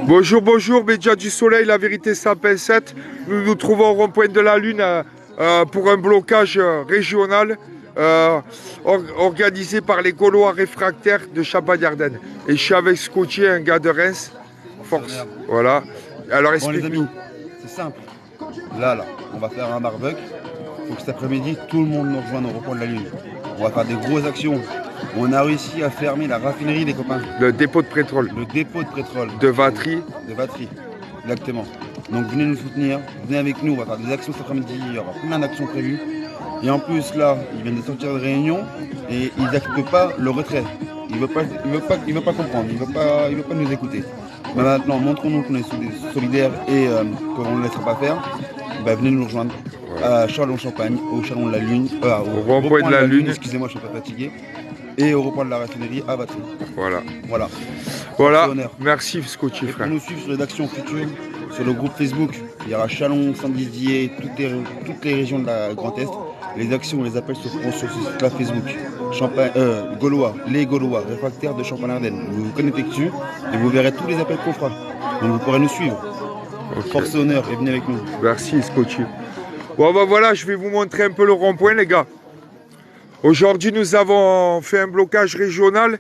Bonjour, bonjour, médias du soleil, la vérité s'appelle 7. Nous nous trouvons au rond-point de la Lune pour un blocage régional organisé par les Gaulois réfractaires de Champagne-Ardenne. Et je suis avec Scotty, un gars de Reims. Force. Voilà. Alors Bon les explique-nous. amis, c'est simple. Là, on va faire un barbecue. Il faut que cet après-midi, tout le monde nous rejoigne au rond-point de la Lune. On va faire des grosses actions. On a réussi à fermer la raffinerie, les copains. Le dépôt de pétrole. Le dépôt de pétrole. De Vatry. De Vatry, exactement. Donc venez nous soutenir, venez avec nous, on va faire des actions cet après-midi. Il y aura plein d'actions prévues. Et en plus, là, ils viennent de sortir de réunion et ils n'acceptent pas le retrait. Il ne veut pas comprendre, il veut pas nous écouter. Mais maintenant, montrons-nous qu'on est solidaires et qu'on ne le laissera pas faire. Ben, venez nous rejoindre à Châlons-Champagne, au Châlons de la Lune, Au rond-point de la Lune. Excusez-moi, je ne suis pas fatigué. Et au rond-point de la raffinerie à Vatry. Voilà. Voilà. Merci Scotty, Et frère. pour nous suivre sur les actions futures, sur le groupe Facebook, il y aura Châlons, Saint-Dizier, toutes les régions de la Grand Est. Les actions, on les appelle se feront sur ce site-là Facebook. Les Gaulois réfractaires de Champagne-Ardenne. Vous vous connectez dessus et vous verrez tous les appels qu'on fera. Donc vous pourrez nous suivre. Okay. Force et honneur et venez avec nous. Merci Scotty. Bon ben voilà, je vais vous montrer un peu le rond-point les gars. Aujourd'hui nous avons fait un blocage régional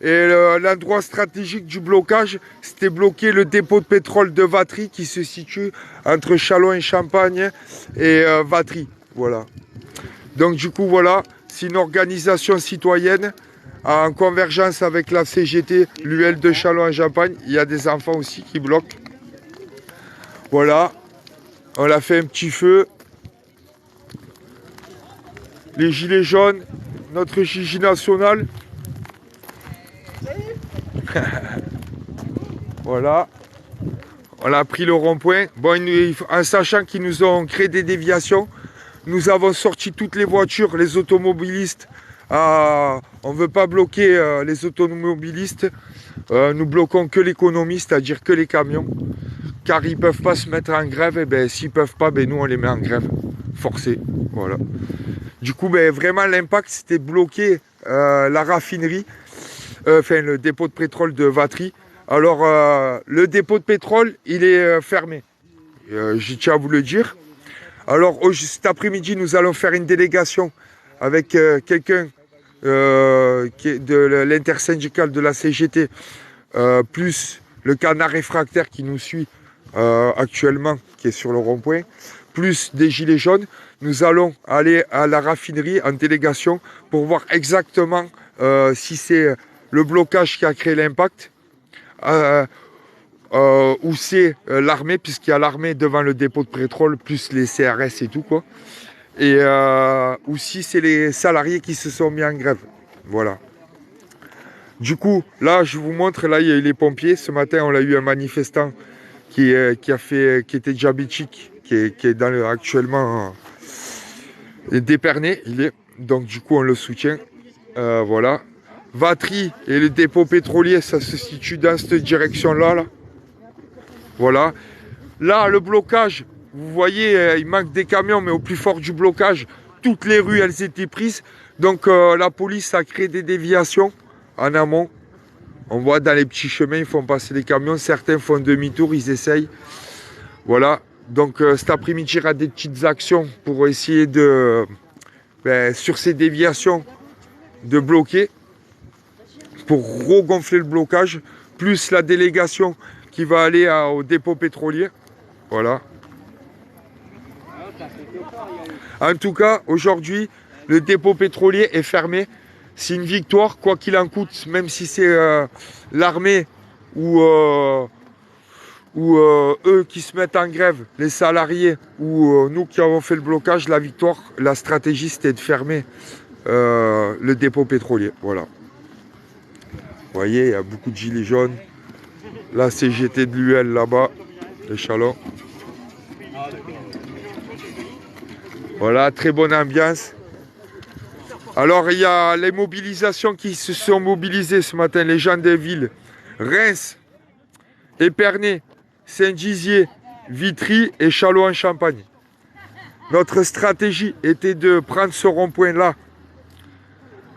et l'endroit stratégique du blocage c'était bloquer le dépôt de pétrole de Vatry qui se situe entre Châlons et Champagne et Vatry. Voilà. Donc du coup voilà, c'est une organisation citoyenne en convergence avec la CGT, l'UL de Châlons et Champagne. Il y a des enfants aussi qui bloquent. Voilà, on a fait un petit feu. Les gilets jaunes, notre Gigi national. Voilà, on a pris le rond-point. Bon, en sachant qu'ils nous ont créé des déviations, nous avons sorti toutes les voitures, les automobilistes. On ne veut pas bloquer les automobilistes. Nous bloquons que l'économie, c'est-à-dire que les camions. Car ils ne peuvent pas se mettre en grève. Et ben, s'ils ne peuvent pas, ben, nous on les met en grève. Forcé. Voilà. Du coup, ben, vraiment l'impact c'était bloquer la raffinerie, le dépôt de pétrole de Vatry. Alors le dépôt de pétrole, il est fermé. Je tiens à vous le dire. Alors cet après-midi, nous allons faire une délégation avec quelqu'un qui est de l'intersyndicale de la CGT, plus le canard réfractaire qui nous suit actuellement, qui est sur le rond-point, plus des gilets jaunes. Nous allons aller à la raffinerie en délégation pour voir exactement si c'est le blocage qui a créé l'impact ou c'est l'armée, puisqu'il y a l'armée devant le dépôt de pétrole, plus les CRS et tout, quoi. Et ou si c'est les salariés qui se sont mis en grève. Voilà. Du coup, là, je vous montre, là, il y a eu les pompiers. Ce matin, on a eu un manifestant qui était diabétique, qui est actuellement déperné. Donc, du coup, on le soutient. Voilà. Vatry et le dépôt pétrolier, ça se situe dans cette direction-là. Là. Voilà. Là, le blocage, vous voyez, il manque des camions, mais au plus fort du blocage, toutes les rues, elles étaient prises. Donc, la police a créé des déviations en amont. On voit dans les petits chemins, ils font passer les camions. Certains font demi-tour, ils essayent. Voilà. Donc, cet après-midi, il y aura des petites actions pour essayer de, sur ces déviations, de bloquer, pour regonfler le blocage, plus la délégation qui va aller au dépôt pétrolier. Voilà. En tout cas, aujourd'hui, le dépôt pétrolier est fermé. C'est une victoire, quoi qu'il en coûte, même si c'est l'armée ou eux qui se mettent en grève, les salariés, ou nous qui avons fait le blocage, la victoire, la stratégie, c'était de fermer le dépôt pétrolier. Voilà. Vous voyez, il y a beaucoup de gilets jaunes. La CGT de l'UL là-bas, les Châlons. Voilà, très bonne ambiance. Alors, il y a les mobilisations qui se sont mobilisées ce matin, les gens des villes. Reims, Épernay, Saint-Dizier, Vitry et Châlons-en-Champagne. Notre stratégie était de prendre ce rond-point-là,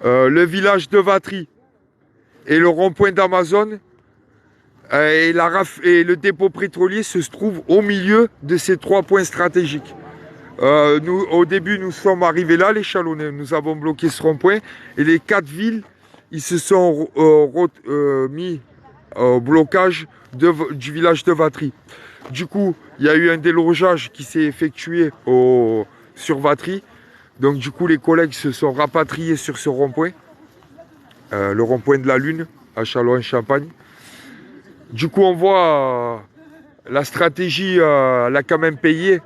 le village de Vatry et le rond-point d'Amazon, Et le dépôt pétrolier se trouve au milieu de ces 3 points stratégiques. Nous, au début, nous sommes arrivés là, les Chalonnais. Nous avons bloqué ce rond-point. Et les 4 villes, ils se sont mis au blocage du village de Vatry. Du coup, il y a eu un délogeage qui s'est effectué sur Vatry. Donc du coup, les collègues se sont rapatriés sur ce rond-point, le rond-point de la Lune, à Châlons-en-Champagne. Du coup, on voit la stratégie, elle a quand même payé,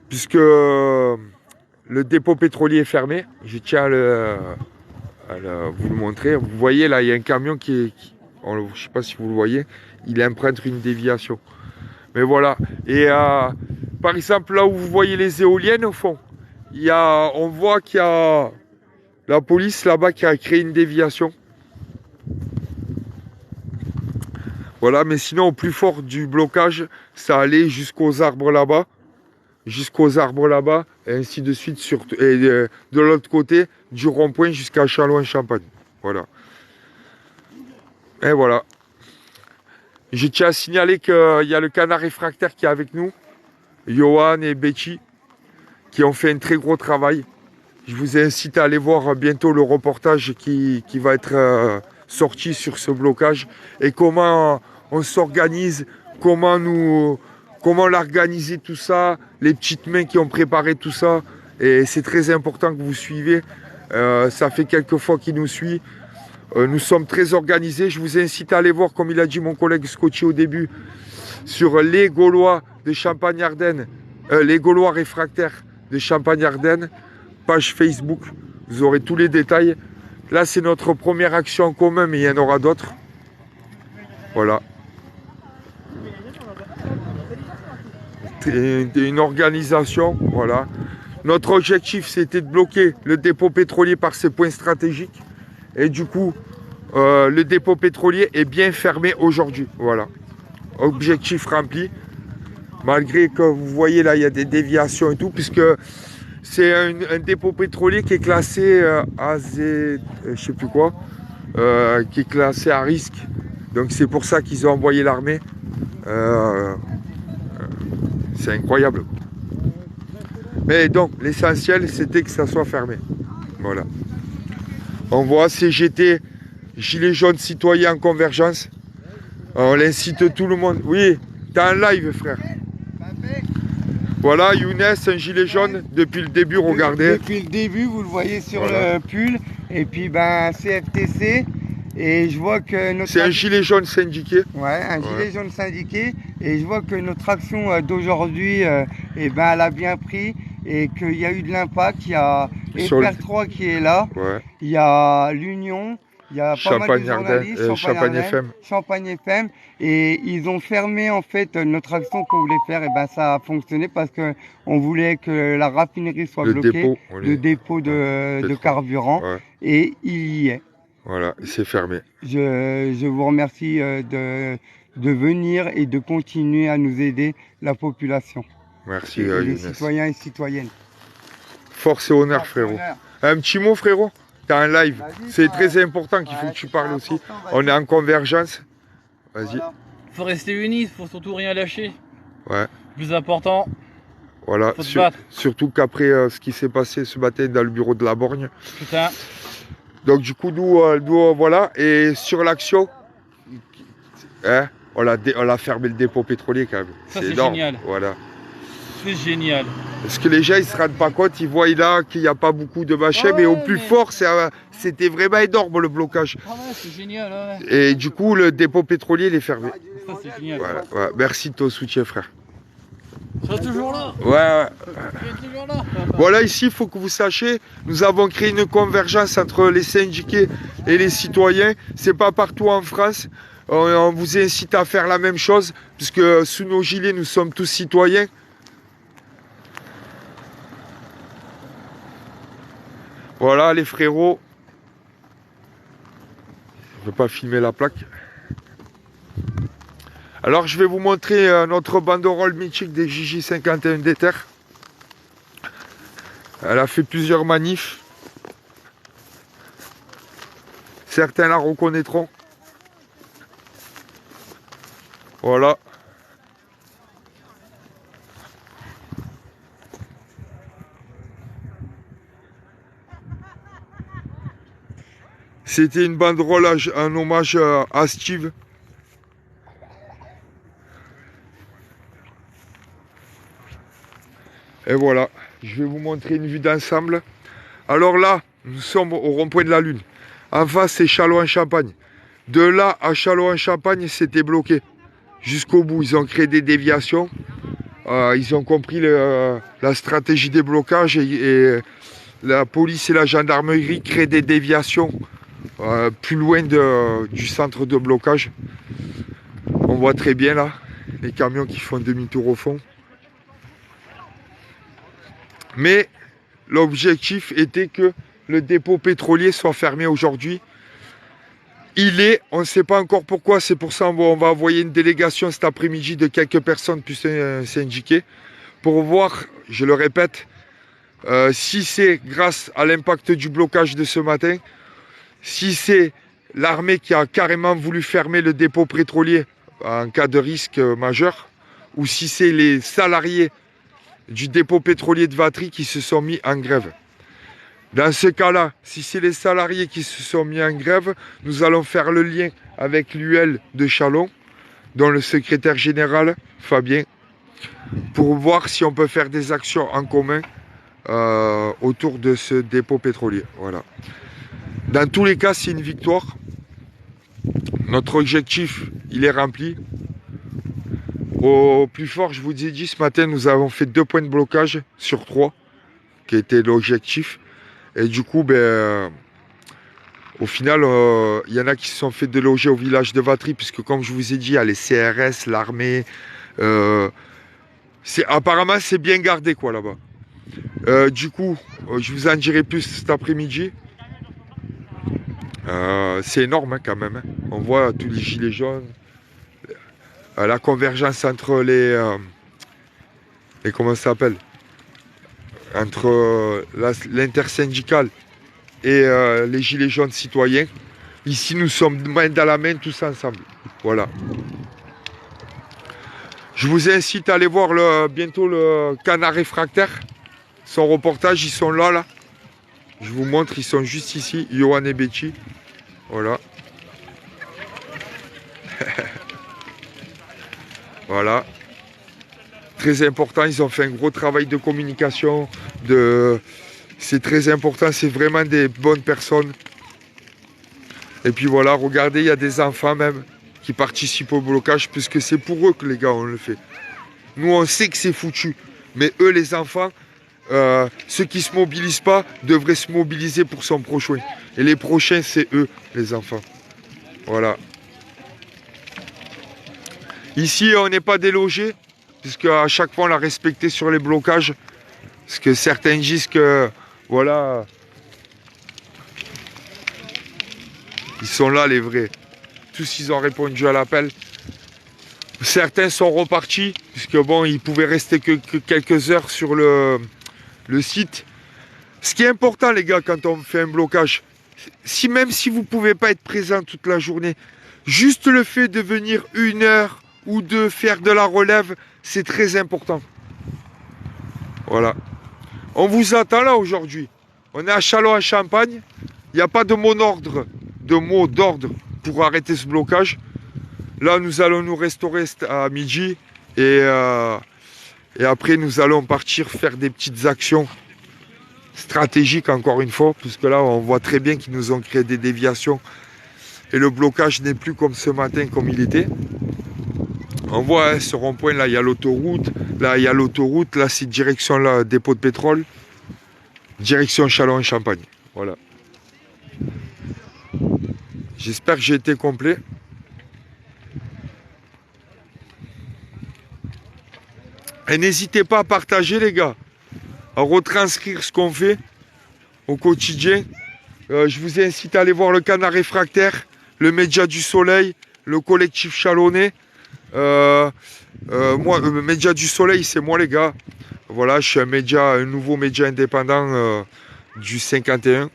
puisque le dépôt pétrolier est fermé. Je tiens à vous le montrer. Vous voyez, là, il y a un camion je ne sais pas si vous le voyez, il emprunte une déviation. Mais voilà. Et par exemple, là où vous voyez les éoliennes, au fond, on voit qu'il y a la police là-bas qui a créé une déviation. Voilà, mais sinon, au plus fort du blocage, ça allait jusqu'aux arbres là-bas. Et ainsi de suite, et de l'autre côté, du rond-point jusqu'à Châlons-en-Champagne. Voilà. Et voilà. Je tiens à signaler qu'il y a le canard réfractaire qui est avec nous, Johan et Betty, qui ont fait un très gros travail. Je vous incite à aller voir bientôt le reportage qui va être sorti sur ce blocage et comment on s'organise, comment l'organiser tout ça, les petites mains qui ont préparé tout ça. Et c'est très important que vous suivez. Ça fait quelques fois qu'il nous suit. Nous sommes très organisés. Je vous incite à aller voir, comme il a dit mon collègue Scotty au début, sur les Gaulois de Champagne-Ardenne, les Gaulois réfractaires de Champagne-Ardenne, page Facebook, vous aurez tous les détails. Là, c'est notre première action en commun, mais il y en aura d'autres. Voilà. Une organisation, voilà. Notre objectif, c'était de bloquer le dépôt pétrolier par ces points stratégiques. Et du coup, le dépôt pétrolier est bien fermé aujourd'hui. Voilà. Objectif rempli. Malgré que vous voyez là, il y a des déviations et tout, puisque c'est un dépôt pétrolier qui est classé je sais plus quoi, qui est classé à risque. Donc c'est pour ça qu'ils ont envoyé l'armée. C'est incroyable. Mais donc l'essentiel c'était que ça soit fermé. Voilà. On voit CGT, Gilets jaunes citoyens en convergence. On incite tout le monde. Oui, t'es en live, frère. Voilà, Younes, un gilet jaune depuis le début, regardez. Depuis le début, vous le voyez sur le pull. Et puis, CFTC. Et je vois que c'est un gilet jaune syndiqué. Ouais, un gilet jaune syndiqué. Et je vois que notre action d'aujourd'hui, elle a bien pris. Et qu'il y a eu de l'impact. Il y a FR3 qui est là. Ouais. Il y a l'Union. Il y a pas mal de journalistes, Champagne FM, et ils ont fermé en fait notre action qu'on voulait faire, et ça a fonctionné parce que on voulait que la raffinerie soit bloquée, le dépôt de carburant, et il y est. Voilà, c'est fermé. Je vous remercie de venir et de continuer à nous aider, la population. Merci les citoyens et citoyennes. Force et honneur, frérot. Un petit mot, frérot? T'es en live, c'est très important qu'il faut que tu parles aussi. On est en convergence. Vas-y. Voilà. Faut rester unis, faut surtout rien lâcher. Ouais. Plus important. Voilà. Faut se battre. Surtout qu'après ce qui s'est passé ce matin dans le bureau de la Borgne. Putain. Donc du coup, nous voilà. Et sur l'action, hein, on a fermé le dépôt pétrolier quand même. Ça c'est génial. Voilà. C'est génial. Parce que les gens, ils se rendent pas compte, ils voient là qu'il n'y a pas beaucoup de machin, mais au plus fort, c'était vraiment énorme le blocage. Ah ouais, c'est génial, ouais. Et du coup, le dépôt pétrolier, il est fermé. Ça, c'est génial. Voilà, ouais. Merci de ton soutien, frère. Tu seras toujours là. Ouais. Tu es toujours là. Voilà, ici, il faut que vous sachiez, nous avons créé une convergence entre les syndiqués et les citoyens. C'est pas partout en France. On vous incite à faire la même chose, puisque sous nos gilets, nous sommes tous citoyens. Voilà les frérots. Je ne veux pas filmer la plaque. Alors je vais vous montrer notre banderole mythique des JJ51 d'Ether. Elle a fait plusieurs manifs. Certains la reconnaîtront. Voilà. C'était une banderole, un hommage à Steve. Et voilà, je vais vous montrer une vue d'ensemble. Alors là, nous sommes au rond-point de la Lune. En face, c'est Châlons-en-Champagne. De là à Châlons-en-Champagne, c'était bloqué. Jusqu'au bout, ils ont créé des déviations. Ils ont compris la stratégie des blocages et la police et la gendarmerie créent des déviations plus loin du centre de blocage. On voit très bien là, les camions qui font demi-tour au fond. Mais l'objectif était que le dépôt pétrolier soit fermé aujourd'hui. On ne sait pas encore pourquoi, c'est pour ça qu'on va envoyer une délégation cet après-midi de quelques personnes plus syndiquées pour voir, je le répète, si c'est grâce à l'impact du blocage de ce matin, si c'est l'armée qui a carrément voulu fermer le dépôt pétrolier en cas de risque majeur, ou si c'est les salariés du dépôt pétrolier de Vatry qui se sont mis en grève. Dans ce cas-là, si c'est les salariés qui se sont mis en grève, nous allons faire le lien avec l'UL de Châlons, dont le secrétaire général, Fabien, pour voir si on peut faire des actions en commun autour de ce dépôt pétrolier. Voilà. Dans tous les cas, c'est une victoire. Notre objectif, il est rempli. Au plus fort, je vous ai dit, ce matin, nous avons fait 2 points de blocage sur 3, qui était l'objectif. Et du coup, au final, il y en a qui se sont fait déloger au village de Vatry, puisque comme je vous ai dit, il y a les CRS, l'armée. Apparemment, c'est bien gardé quoi là-bas. Du coup, je vous en dirai plus cet après-midi. C'est énorme hein, quand même. Hein. On voit tous les gilets jaunes. La convergence entre les comment ça s'appelle, entre l'intersyndicale et les gilets jaunes citoyens. Ici, nous sommes main dans la main tous ensemble. Voilà. Je vous incite à aller voir bientôt le Canard Réfractaire. Son reportage, ils sont là. Je vous montre, ils sont juste ici, Johan et Betty. Voilà. Voilà. Très important, ils ont fait un gros travail de communication. C'est très important, c'est vraiment des bonnes personnes. Et puis voilà, regardez, il y a des enfants même qui participent au blocage, puisque c'est pour eux que les gars, on le fait. Nous, on sait que c'est foutu. Mais eux, les enfants, ceux qui ne se mobilisent pas, devraient se mobiliser pour son prochain. Et les prochains, c'est eux, les enfants. Voilà. Ici, on n'est pas délogé, puisque à chaque fois, on l'a respecté sur les blocages. Parce que certains disent que, voilà, ils sont là, les vrais. Tous, ils ont répondu à l'appel. Certains sont repartis, puisque bon, ils pouvaient rester que quelques heures sur le site. Ce qui est important, les gars, quand on fait un blocage, même si vous ne pouvez pas être présent toute la journée, juste le fait de venir 1 heure ou de faire de la relève, c'est très important. Voilà. On vous attend là aujourd'hui. On est à Châlons-en-Champagne. Il n'y a pas de mot d'ordre pour arrêter ce blocage. Là, nous allons nous restaurer à midi. Et après, nous allons partir faire des petites actions stratégiques, encore une fois. Puisque là, on voit très bien qu'ils nous ont créé des déviations. Et le blocage n'est plus comme ce matin, comme il était. On voit hein, ce rond-point, là, il y a l'autoroute. Là, il y a l'autoroute. Là, c'est direction là, dépôt de pétrole. Direction Châlons-en-Champagne. Voilà. J'espère que j'ai été complet. Et n'hésitez pas à partager, les gars. À retranscrire ce qu'on fait au quotidien. Je vous incite à aller voir le Canard Réfractaire, le Média du Soleil, le collectif Chalonnais. Moi, le Média du Soleil, c'est moi, les gars. Voilà, je suis un nouveau média indépendant du 51.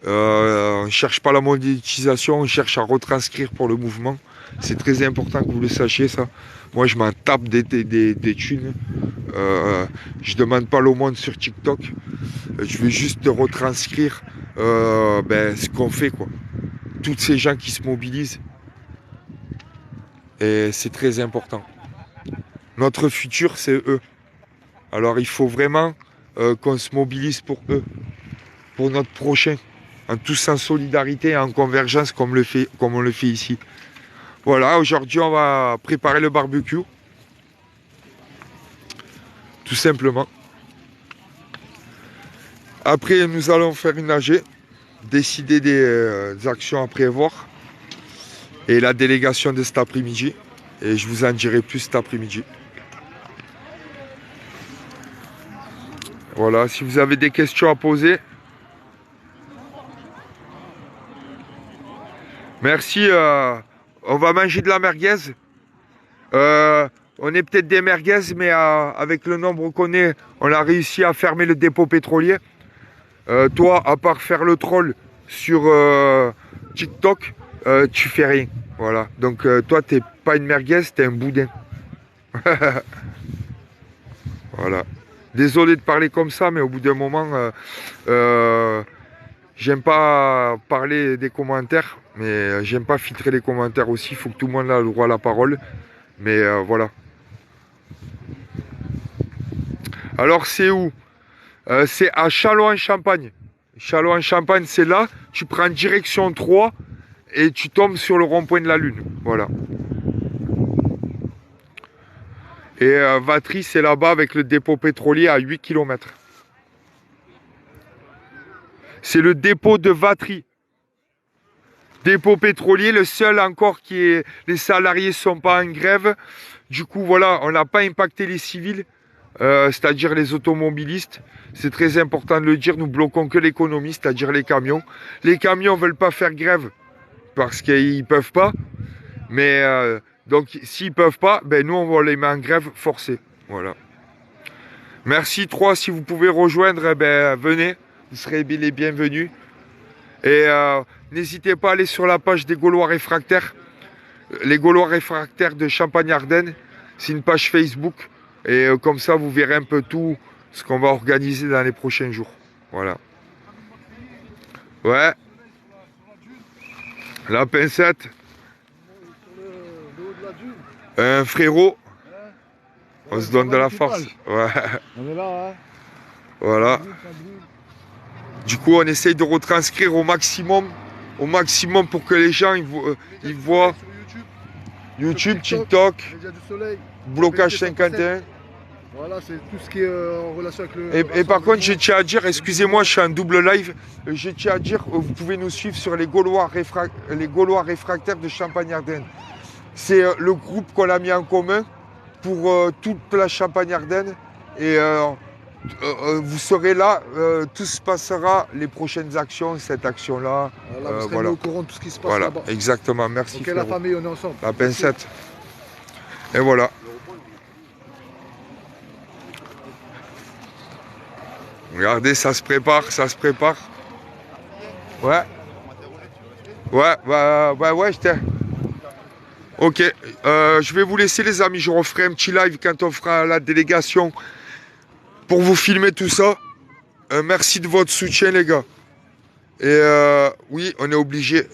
On ne cherche pas la monétisation, on cherche à retranscrire pour le mouvement. C'est très important que vous le sachiez, ça. Moi, je m'en tape des thunes. Je demande pas l'aumône sur TikTok. Je veux juste retranscrire ce qu'on fait, quoi. Toutes ces gens qui se mobilisent. Et c'est très important. Notre futur, c'est eux. Alors, il faut vraiment qu'on se mobilise pour eux, pour notre prochain, en tous en solidarité et en convergence comme on le fait ici. Voilà, aujourd'hui, on va préparer le barbecue. Tout simplement. Après, nous allons faire une AG, décider des actions à prévoir et la délégation de cet après-midi. Et je vous en dirai plus cet après-midi. Voilà, si vous avez des questions à poser. Merci. On va manger de la merguez. On est peut-être des merguez, mais avec le nombre qu'on est, on a réussi à fermer le dépôt pétrolier. Toi, à part faire le troll sur TikTok, tu fais rien. Voilà. Donc toi, t'es pas une merguez, t'es un boudin. Voilà. Désolé de parler comme ça, mais au bout d'un moment, j'aime pas parler des commentaires, mais j'aime pas filtrer les commentaires aussi. Il faut que tout le monde ait le droit à la parole. Mais voilà. Alors, c'est où? C'est à Châlons-en-Champagne. Châlons-en-Champagne, c'est là. Tu prends direction 3 et tu tombes sur le rond-point de la Lune. Voilà. Et Vatry, c'est là-bas avec le dépôt pétrolier à 8 km. C'est le dépôt de Vatry. Dépôt pétrolier, le seul encore qui est... Les salariés ne sont pas en grève. Du coup, voilà, on n'a pas impacté les civils, c'est-à-dire les automobilistes. C'est très important de le dire, nous bloquons que l'économie, c'est-à-dire les camions. Les camions ne veulent pas faire grève parce qu'ils ne peuvent pas. Mais donc, s'ils ne peuvent pas, ben, nous, on les met en grève forcée. Voilà. Merci 3, si vous pouvez rejoindre, eh ben, venez. Vous serez les bienvenus. Et n'hésitez pas à aller sur la page des Gaulois réfractaires. Les Gaulois réfractaires de Champagne-Ardenne. C'est une page Facebook. Et comme ça, vous verrez un peu tout ce qu'on va organiser dans les prochains jours. Voilà. Ouais. La pincette. Un frérot. On se donne de la force. Ouais. On est là, hein. Voilà. Du coup, on essaye de retranscrire au maximum pour que les gens ils voient YouTube, TikTok, blocage 51. Voilà, c'est tout ce qui est en relation avec le... Et par contre, je tiens à dire, excusez-moi, je suis en double live, je tiens à dire, vous pouvez nous suivre sur les Gaulois réfractaires de Champagne-Ardenne. C'est le groupe qu'on a mis en commun pour toute la Champagne-Ardenne. Et vous serez là, tout se passera, les prochaines actions, cette action-là. Voilà, vous serez au courant de tout ce qui se passe voilà, là-bas. exactement, merci. Ok, la famille, on est ensemble. La pincette. Et voilà. Regardez, ça se prépare, ça se prépare. Ouais. Ouais, j'étais... Ok, je vais vous laisser les amis, je referai un petit live quand on fera la délégation pour vous filmer tout ça. Merci de votre soutien les gars. Et oui, on est obligé.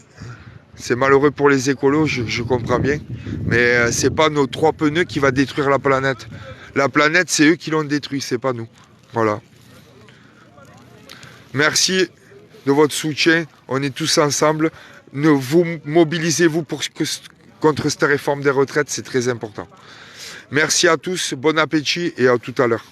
C'est malheureux pour les écolos, je comprends bien. Mais c'est pas nos 3 pneus qui va détruire la planète. La planète, c'est eux qui l'ont détruit, c'est pas nous. Voilà. Merci de votre soutien. On est tous ensemble. Vous mobilisez-vous contre cette réforme des retraites, c'est très important. Merci à tous, bon appétit et à tout à l'heure.